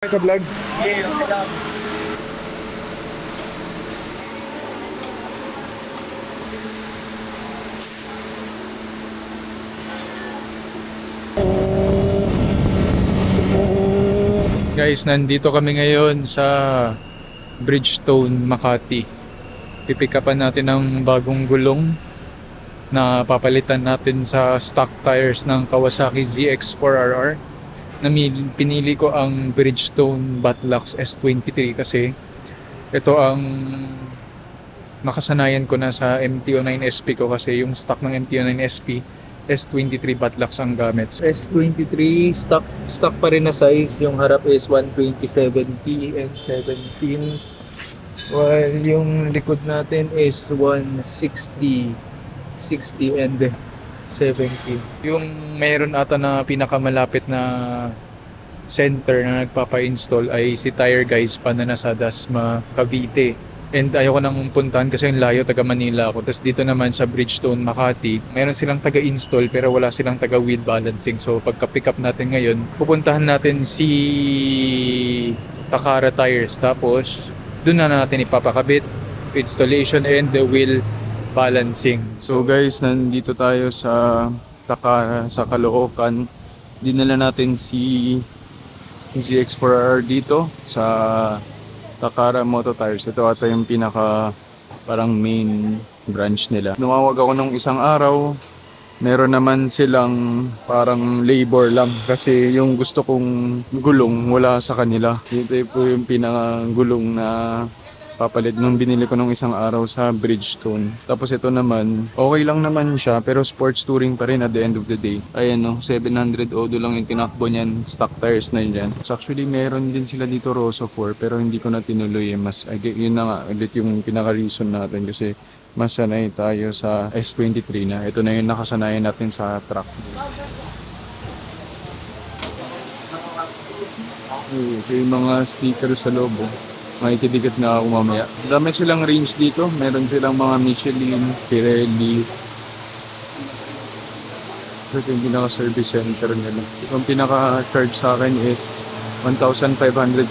Sa vlog. Guys, nandito kami ngayon sa Bridgestone, Makati. Pipick upan natin ang bagong gulong na papalitan natin sa stock tires ng Kawasaki ZX4RR. Pinili ko ang Bridgestone Batlux S23 kasi ito ang nakasanayan ko na sa MT-09 SP ko, kasi yung stock ng MT-09 SP S23 Batlux ang gamit. So, S23 stock pa rin na size, yung harap is 127T and 17, while yung likod natin is 160, 60 and 70. Yung meron ata na pinakamalapit na center na nagpapa-install ay si Tire Guys pa na nasa Dasma, Cavite. And ayoko nang puntahan kasi yung layo, taga Manila ako. Tapos dito naman sa Bridgestone, Makati, meron silang taga-install pero wala silang taga-wheel balancing. So pagka-pick up natin ngayon, pupuntahan natin si Takara Tires. Tapos doon na natin ipapakabit, installation and the wheel balancing. So guys, nandito tayo sa Takara sa Caloocan. Dinala natin si ZX4RR dito sa Takara Moto Tires. Ito ata yung pinaka parang main branch nila. Numawag ako nung isang araw. Meron naman silang parang labor lang kasi yung gusto kong gulong wala sa kanila. Ito po yung pinaka gulong na papalit nung binili ko nung isang araw sa Bridgestone. Tapos ito naman, okay lang naman siya pero sports touring pa rin at the end of the day. Ayan no, 700 odo lang yung tinakbo niyan, stock tires na yan. So actually meron din sila dito Rosso 4 pero hindi ko na tinuloy eh. Yun na nga ulit yung pinaka-reason natin kasi mas sanay tayo sa S23 na. Ito na yung nakasanayan natin sa truck. Ito yung mga stickers sa loob. Makikidikit na ako mamaya. Dami silang range dito. Meron silang mga Michelin, Pirelli. Ito yung pinaka-service center nila. Yung pinaka-charge sa akin is 1,500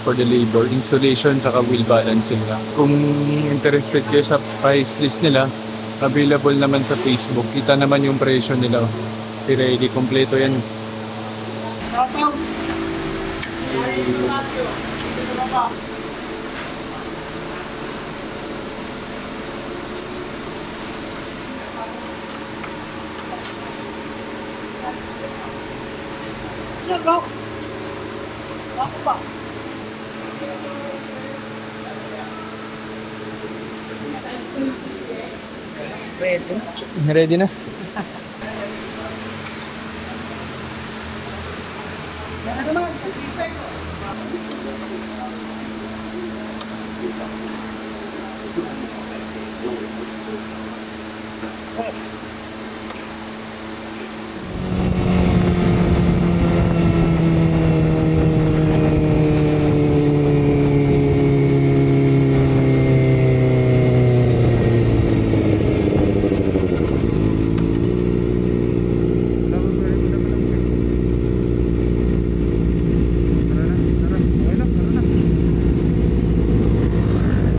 for the labor, installation, saka wheel balancing lang. Kung interested kayo sa price list nila, available naman sa Facebook. Kita naman yung presyo nila. Pirelli, kompleto yan. Ready na?